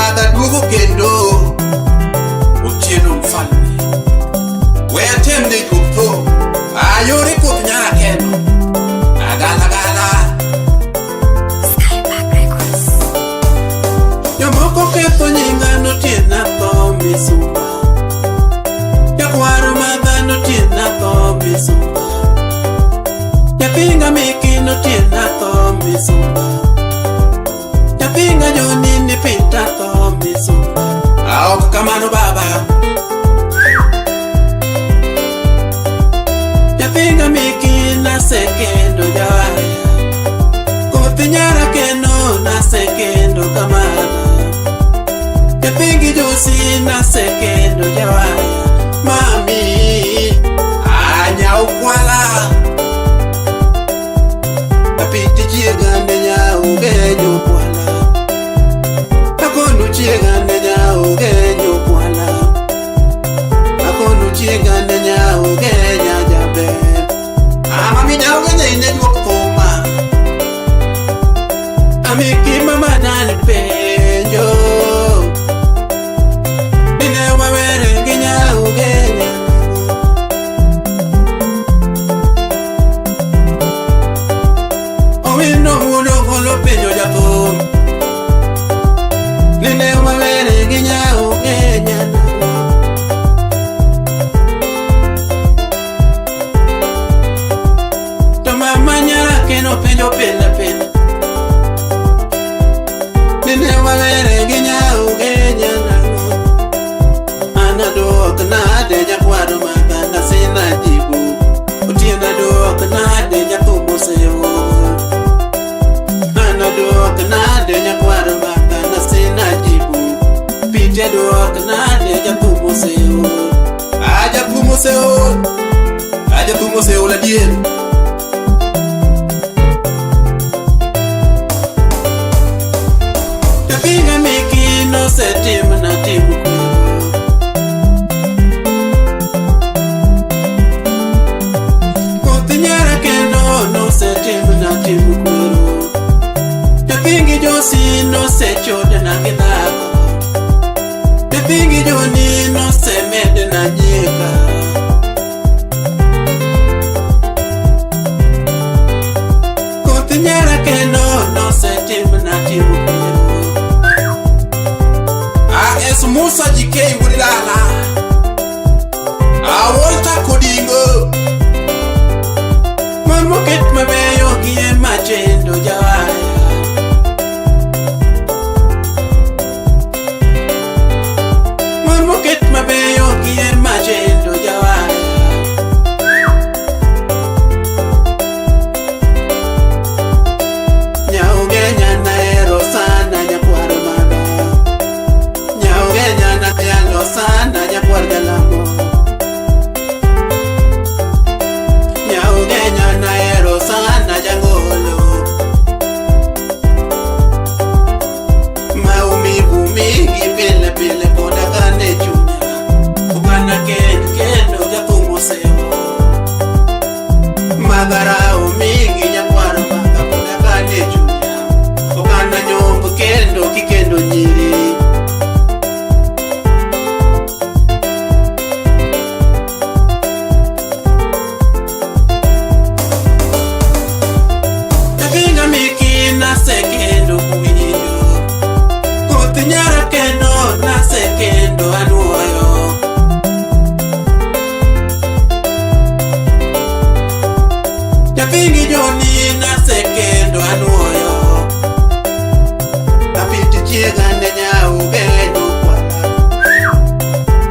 Kamada dugu kendo Utieno mfalme Wea temne kupto Ayori kupnyara kendo Agala gala Skypack Records. Yamoko keto nyingano tiena to misumba Yakwaro magano tiena to misumba Yapinga mikino tiena to misumba Yapinga jonini pinta to misumba Aoko kamano baba Yapinga mikina sekendo jawaya Kotinyara keno na sekendo kamana Yapingi josi na sekendo jawaya Mami Anya ukwala Tapiti chiegande nyau genyo kwala Akono chiegande nyau genyo kwala Akono chiegande nyau genya jabe Mami nyau genya ine juok thuma Amiki mama nani penjo Ine wawere ginyau genya Owino uno holo penjo jathum Nine wawere ginyau genya To mama nyara keno penjo pila pila Nine wawere ginyau genya Anadok nade jakwaro maganda sina jibu Utiena dok nade jathumo seyo Anadok nade jakwaro maganda sina jibu Pite dok nade jathumo seyo Jathumo seyo Jathumo seyo la diel Yapinga mikino setim na timu Kotinyara keno no setim na timu kwero Yapingi josi no sechode na gidhako Yapingi joni no semede na nyeka Kotinyara keno no setim na timu kwero Es Musa jikei wurilala Awolta kodingo Mamoket mabeyo gie machendo jawaya Mamoket mabeyo gie machendo jawaya Nyau genya na ero sana nyakwaro maga Nyau genya na yalo sana nyakwar jalamo Nyau genya na ero sana jangolo Maumivu mingi pile pile koda kane chunya Ukana kendo jathumo seyo Magarao mingi nyakwaro maga koda kane chunya Ukana nyombo kendo kikendo nyiri Yapinga mikina sekendo kuinyo Kotinyara kendo na sekendo anuoyo Yapingi joni na sekendo anuoyo Tapiti chiegande nyau genyo kwala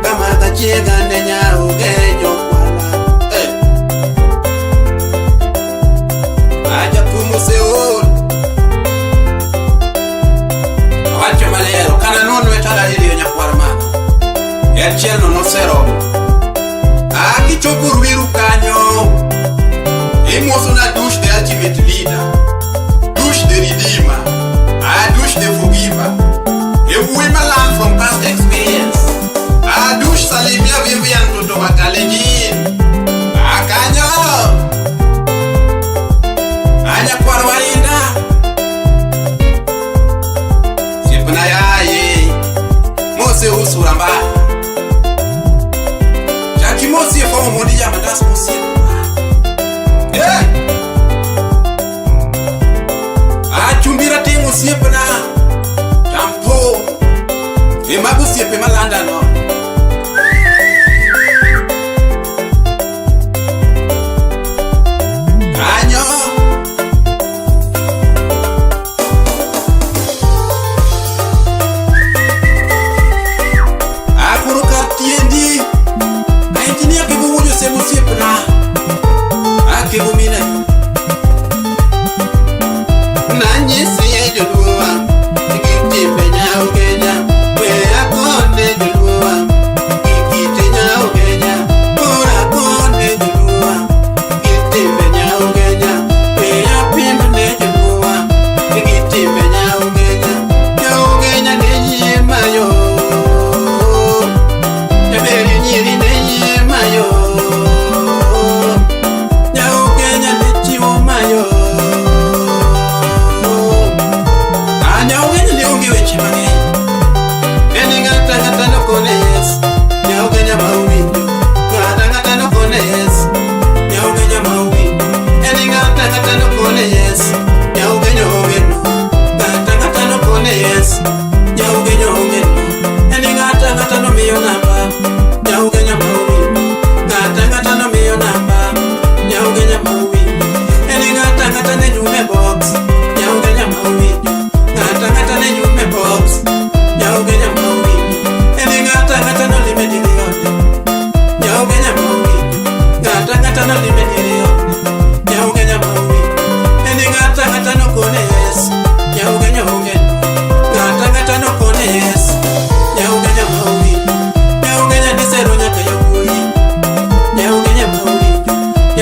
Kamada chiegande nyau genyo kwala Jathumo seol Awacho malero kana nono etada hiliyo nyakwar maka Yachieno no sero Akichopo ruiru kanyo Emoso na douche de ultimate leader Douche de redeemer Douche de forgiver We may learn from past experience Douche salimia vivian toto bakalejin Akanyo Anya kwa walinda Sipna yaye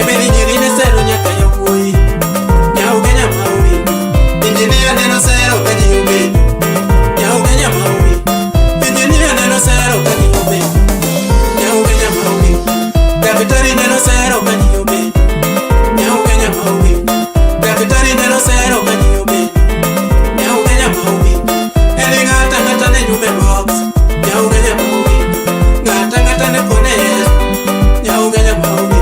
Nyamiri nyiri ne sero nyaka yowuoyi. Nyau Kenya mawi. Engineer neno sero ka ji obedo. Nyau Kenya mawi. Engineer neno sero ka ji obedo. Nyau Kenya mawi. Daktari neno sero ka ji obedo. Nyau Kenya mawi. Daktari neno sero ka ji obedo. Nyau Kenya mawi. Eri ng'ata ng'ata ne nyume box. Nyau Kenya mawi. Ng'ata ng'ata ne kone yes. Nyau Kenya mawi.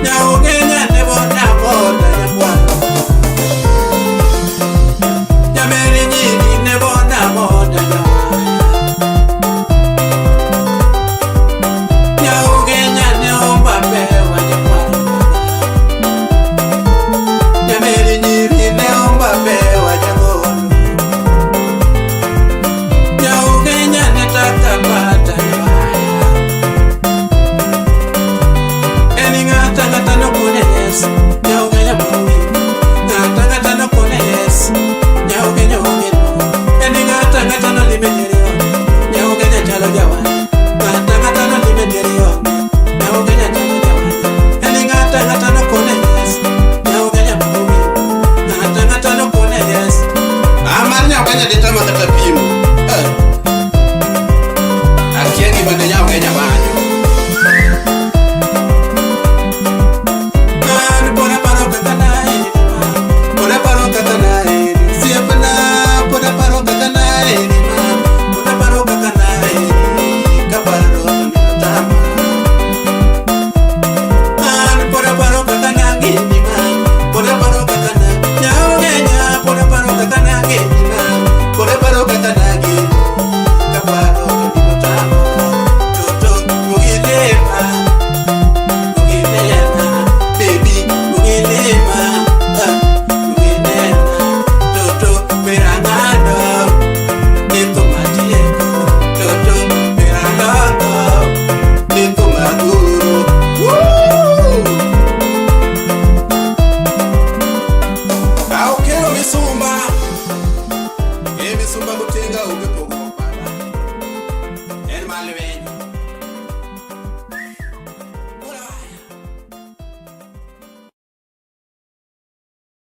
Nyau Kenya ne bona bona nyamwalo. Nyamiri nyiri ne bona bona nyamwalo. Nyau Kenya ne omba pewa nyamwalo. Nyamiri nyiri ne omba pewa nyamwalo. Nyau Kenya ne taka pata nyamwalo. Eni ng'ata ng'ata no kone yes. Nyau Kenya mawi. Ng'ata ng'ata no kone yes. Nyau Kenya ong'e no. Eni ng'ata ng'ata no lime nyeri ong'e. Nyau Kenya chalo jawani. Ng'ata ng'ata no lime nyeri ong'e. Nyau Kenya chalo jawani. Eni ng'ata ng'ata no kone yes. Nyau Kenya mawi. Ng'ata ng'ata no kone yes. Amar Nyau Kenya ditama kata pimo. Akia gima ne Nyau Kenya manyo. Pona paro kaka nae, pona paro kaka nae, siapana, pona paro kaka nae, pona paro kaka nae, kaparo ni tama. Pona paro kaka nangi ni man, pona paro kaka na, Nyau Kenya, pona paro kaka nangi ni man, pona paro kaka nangi, kaparo ni tama. Toto mugilema, mugilema, baby. Mugilema, Toto Perangado, Nito Matieko, Toto Perangado, Nito Maduro. Aukeo misumba, misumba kutenga upepo.